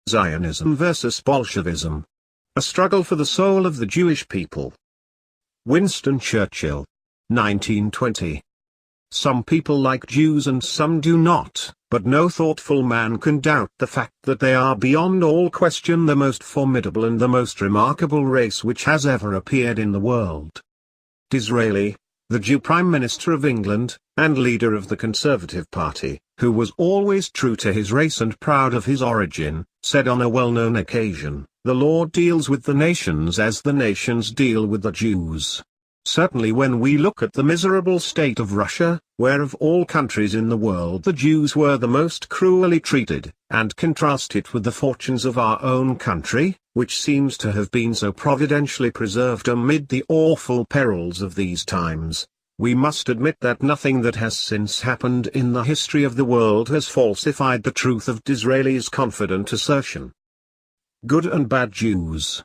Zionism versus Bolshevism. A struggle for the soul of the Jewish people. Winston Churchill. 1920. Some people like Jews and some do not, but no thoughtful man can doubt the fact that they are beyond all question the most formidable and the most remarkable race which has ever appeared in the world. Disraeli, the Jew Prime Minister of England, and leader of the Conservative Party, who was always true to his race and proud of his origin, said on a well-known occasion, "The Lord deals with the nations as the nations deal with the Jews." Certainly when we look at the miserable state of Russia, where of all countries in the world the Jews were the most cruelly treated, and contrast it with the fortunes of our own country, which seems to have been so providentially preserved amid the awful perils of these times, we must admit that nothing that has since happened in the history of the world has falsified the truth of Disraeli's confident assertion. Good and bad Jews.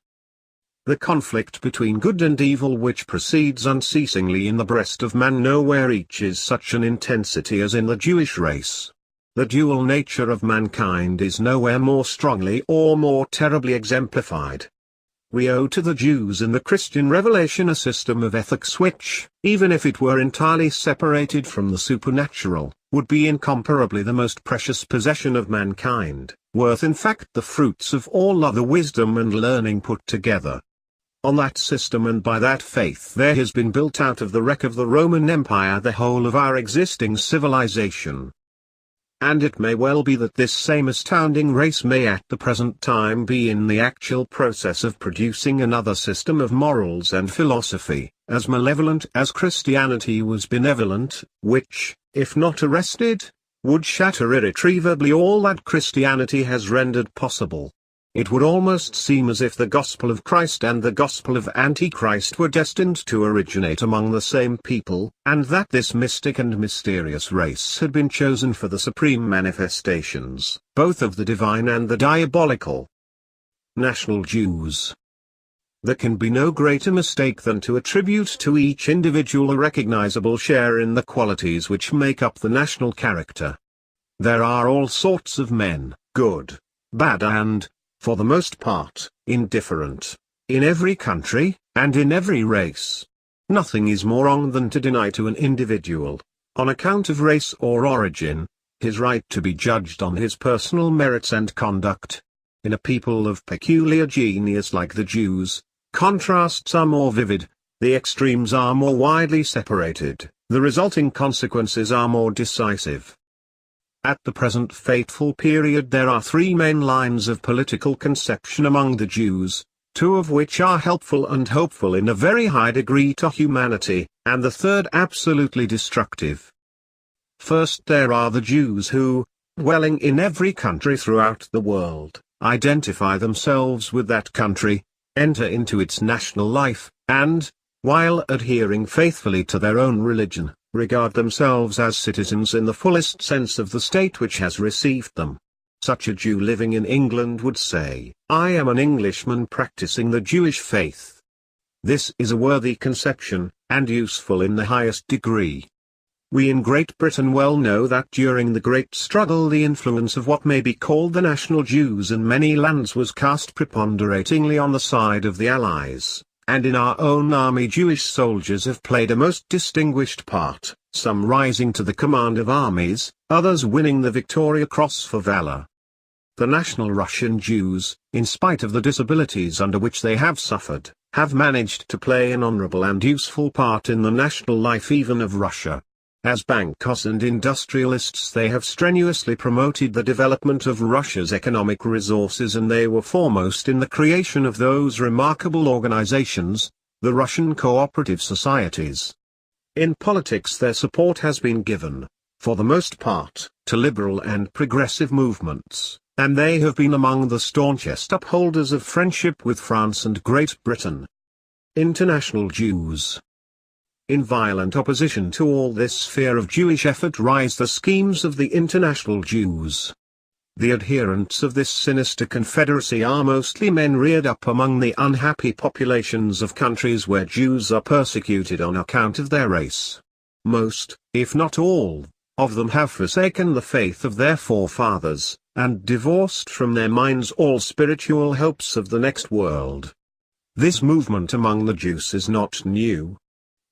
The conflict between good and evil which proceeds unceasingly in the breast of man nowhere reaches such an intensity as in the Jewish race. The dual nature of mankind is nowhere more strongly or more terribly exemplified. We owe to the Jews in the Christian revelation a system of ethics which, even if it were entirely separated from the supernatural, would be incomparably the most precious possession of mankind, worth in fact the fruits of all other wisdom and learning put together. On that system and by that faith there has been built out of the wreck of the Roman Empire the whole of our existing civilization. And it may well be that this same astounding race may at the present time be in the actual process of producing another system of morals and philosophy, as malevolent as Christianity was benevolent, which, if not arrested, would shatter irretrievably all that Christianity has rendered possible. It would almost seem as if the gospel of Christ and the gospel of Antichrist were destined to originate among the same people, and that this mystic and mysterious race had been chosen for the supreme manifestations, both of the divine and the diabolical. National Jews. There can be no greater mistake than to attribute to each individual a recognizable share in the qualities which make up the national character. There are all sorts of men, good, bad and, for the most part, indifferent, in every country, and in every race. Nothing is more wrong than to deny to an individual, on account of race or origin, his right to be judged on his personal merits and conduct. In a people of peculiar genius like the Jews, contrasts are more vivid, the extremes are more widely separated, the resulting consequences are more decisive. At the present fateful period there are three main lines of political conception among the Jews, two of which are helpful and hopeful in a very high degree to humanity, and the third absolutely destructive. First there are the Jews who, dwelling in every country throughout the world, identify themselves with that country, enter into its national life, and, while adhering faithfully to their own religion, regard themselves as citizens in the fullest sense of the state which has received them. Such a Jew living in England would say, "I am an Englishman practicing the Jewish faith." This is a worthy conception, and useful in the highest degree. We in Great Britain well know that during the great struggle the influence of what may be called the national Jews in many lands was cast preponderatingly on the side of the Allies. And in our own army Jewish soldiers have played a most distinguished part, some rising to the command of armies, others winning the Victoria Cross for valor. The national Russian Jews, in spite of the disabilities under which they have suffered, have managed to play an honorable and useful part in the national life even of Russia. As bankers and industrialists they have strenuously promoted the development of Russia's economic resources, and they were foremost in the creation of those remarkable organizations, the Russian cooperative societies. In politics their support has been given, for the most part, to liberal and progressive movements, and they have been among the staunchest upholders of friendship with France and Great Britain. International Jews. In violent opposition to all this sphere of Jewish effort rise the schemes of the international Jews. The adherents of this sinister confederacy are mostly men reared up among the unhappy populations of countries where Jews are persecuted on account of their race. Most, if not all, of them have forsaken the faith of their forefathers, and divorced from their minds all spiritual hopes of the next world. This movement among the Jews is not new.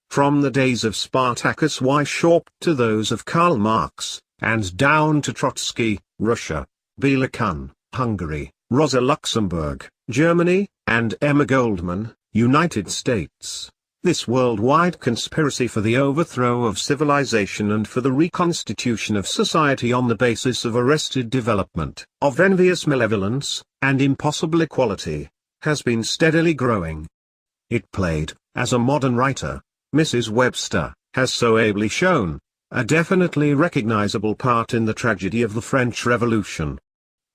From the days of Spartacus Weishaupt to those of Karl Marx, and down to Trotsky, Russia, Bela Kun, Hungary, Rosa Luxemburg, Germany, and Emma Goldman, United States, this worldwide conspiracy for the overthrow of civilization and for the reconstitution of society on the basis of arrested development, of envious malevolence, and impossible equality, has been steadily growing. It played, as a modern writer, Mrs. Webster, has so ably shown, a definitely recognizable part in the tragedy of the French Revolution.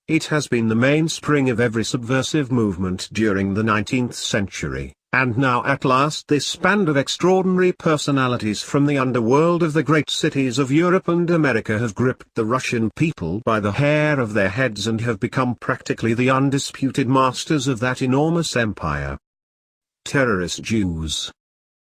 It has been the mainspring of every subversive movement during the 19th century, and now at last this band of extraordinary personalities from the underworld of the great cities of Europe and America have gripped the Russian people by the hair of their heads and have become practically the undisputed masters of that enormous empire. Terrorist Jews.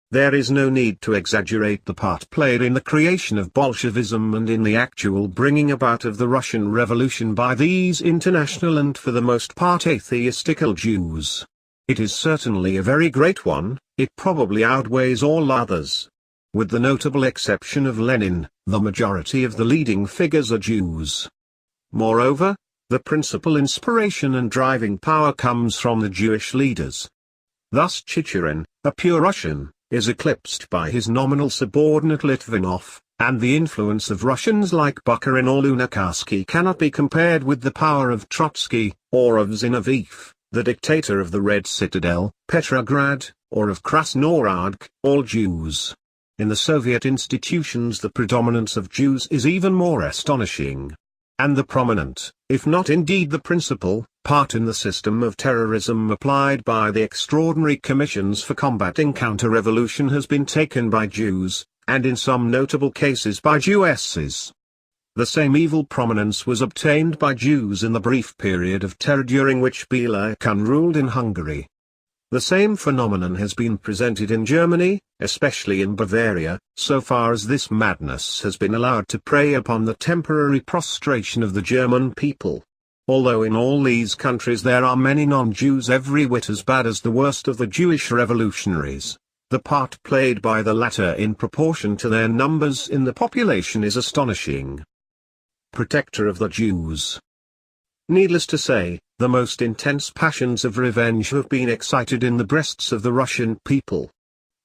There is no need to exaggerate the part played in the creation of Bolshevism and in the actual bringing about of the Russian Revolution by these international and for the most part atheistical Jews. It is certainly a very great one, it probably outweighs all others. With the notable exception of Lenin, the majority of the leading figures are Jews. Moreover, the principal inspiration and driving power comes from the Jewish leaders. Thus Chicherin, a pure Russian, is eclipsed by his nominal subordinate Litvinov, and the influence of Russians like Bukharin or Lunacharsky cannot be compared with the power of Trotsky, or of Zinoviev, the dictator of the Red Citadel, Petrograd, or of Krasnoyarsk, all Jews. In the Soviet institutions the predominance of Jews is even more astonishing. And the prominent, if not indeed the principal, part in the system of terrorism applied by the extraordinary commissions for combating counter-revolution has been taken by Jews, and in some notable cases by Jewesses. The same evil prominence was obtained by Jews in the brief period of terror during which Bela Kun ruled in Hungary. The same phenomenon has been presented in Germany, especially in Bavaria, so far as this madness has been allowed to prey upon the temporary prostration of the German people. Although in all these countries there are many non-Jews every whit as bad as the worst of the Jewish revolutionaries, the part played by the latter in proportion to their numbers in the population is astonishing. Protector of the Jews. Needless to say, the most intense passions of revenge have been excited in the breasts of the Russian people.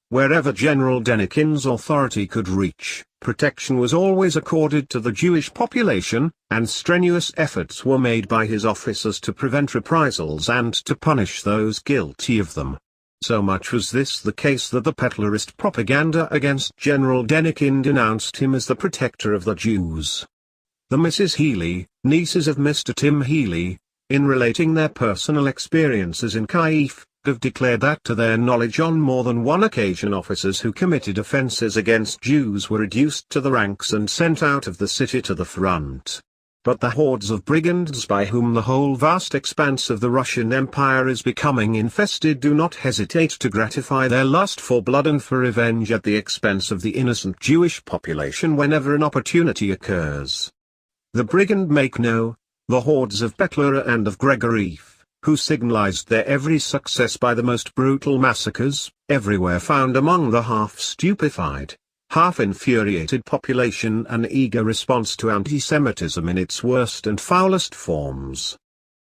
Wherever General Denikin's authority could reach, protection was always accorded to the Jewish population, and strenuous efforts were made by his officers to prevent reprisals and to punish those guilty of them. So much was this the case that the Petlerist propaganda against General Denikin denounced him as the protector of the Jews. The Mrs. Healy, nieces of Mr. Tim Healy, in relating their personal experiences in Kyiv, have declared that to their knowledge on more than one occasion officers who committed offences against Jews were reduced to the ranks and sent out of the city to the front. But the hordes of brigands by whom the whole vast expanse of the Russian Empire is becoming infested do not hesitate to gratify their lust for blood and for revenge at the expense of the innocent Jewish population whenever an opportunity occurs. The brigand make no, the hordes of Petler and of Grigoriev, who signalized their every success by the most brutal massacres, everywhere found among the half-stupefied, half-infuriated population an eager response to anti-Semitism in its worst and foulest forms.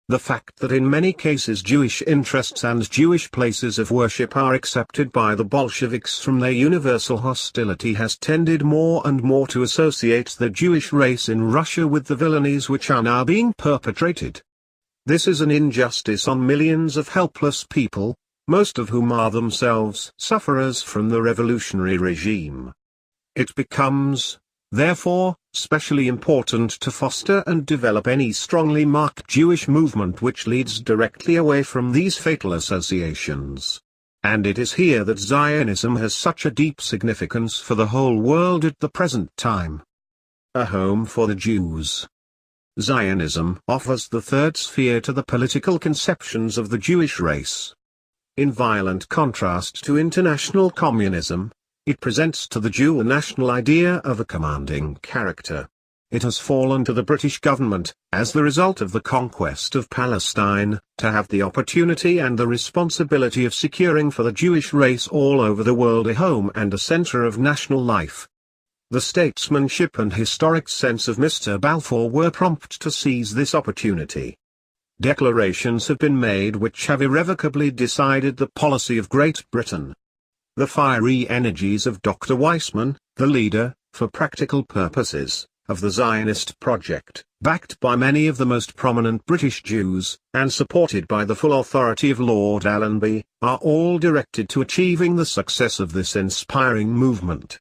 The fact that in many cases Jewish interests and Jewish places of worship are accepted by the Bolsheviks from their universal hostility has tended more and more to associate the Jewish race in Russia with the villainies which are now being perpetrated. This is an injustice on millions of helpless people, most of whom are themselves sufferers from the revolutionary regime. It becomes, therefore, specially important to foster and develop any strongly marked Jewish movement which leads directly away from these fatal associations. And it is here that Zionism has such a deep significance for the whole world at the present time. A home for the Jews. Zionism offers the third sphere to the political conceptions of the Jewish race. In violent contrast to international communism, it presents to the Jew a national idea of a commanding character. it has fallen to the British government, as the result of the conquest of Palestine, to have the opportunity and the responsibility of securing for the Jewish race all over the world a home and a centre of national life. The statesmanship and historic sense of Mr. Balfour were prompt to seize this opportunity. Declarations have been made which have irrevocably decided the policy of Great Britain. The fiery energies of Dr. Weizmann, the leader, for practical purposes, of the Zionist project, backed by many of the most prominent British Jews, and supported by the full authority of Lord Allenby, are all directed to achieving the success of this inspiring movement.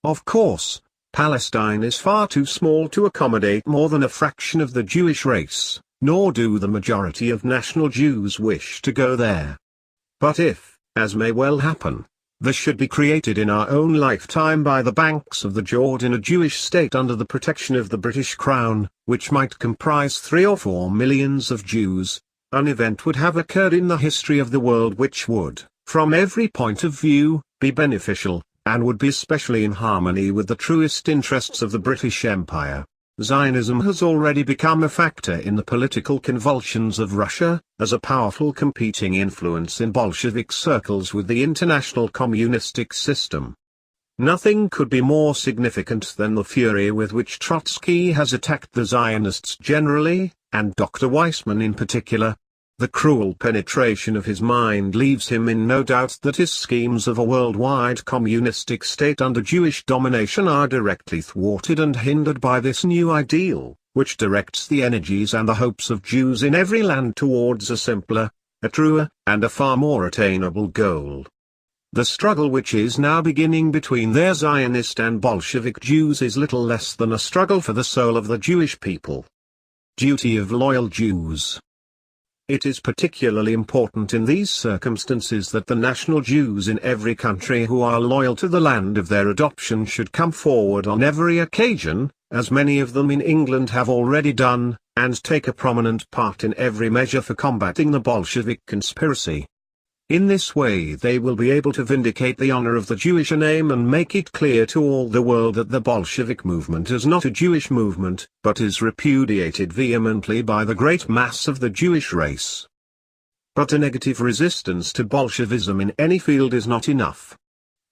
Of course, Palestine is far too small to accommodate more than a fraction of the Jewish race, nor do the majority of national Jews wish to go there. But if, as may well happen, there should be created in our own lifetime by the banks of the Jordan a Jewish state under the protection of the British Crown, which might comprise 3 or 4 millions of Jews, an event would have occurred in the history of the world which would, from every point of view, be beneficial, and would be especially in harmony with the truest interests of the British Empire. Zionism has already become a factor in the political convulsions of Russia, as a powerful competing influence in Bolshevik circles with the international communistic system. Nothing could be more significant than the fury with which Trotsky has attacked the Zionists generally, and Dr. Weizmann in particular. The cruel penetration of his mind leaves him in no doubt that his schemes of a worldwide communistic state under Jewish domination are directly thwarted and hindered by this new ideal, which directs the energies and the hopes of Jews in every land towards a simpler, a truer, and a far more attainable goal. The struggle which is now beginning between their Zionist and Bolshevik Jews is little less than a struggle for the soul of the Jewish people. Duty of loyal Jews. It is particularly important in these circumstances that the national Jews in every country who are loyal to the land of their adoption should come forward on every occasion, as many of them in England have already done, and take a prominent part in every measure for combating the Bolshevik conspiracy. In this way they will be able to vindicate the honor of the Jewish name and make it clear to all the world that the Bolshevik movement is not a Jewish movement, but is repudiated vehemently by the great mass of the Jewish race. But a negative resistance to Bolshevism in any field is not enough.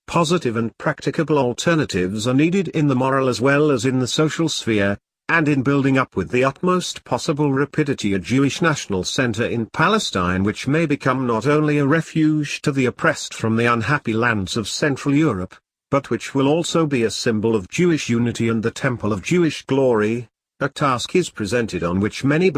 Positive and practicable alternatives are needed in the moral as well as in the social sphere, and in building up with the utmost possible rapidity a Jewish national center in Palestine which may become not only a refuge to the oppressed from the unhappy lands of Central Europe, but which will also be a symbol of Jewish unity and the temple of Jewish glory, a task is presented on which many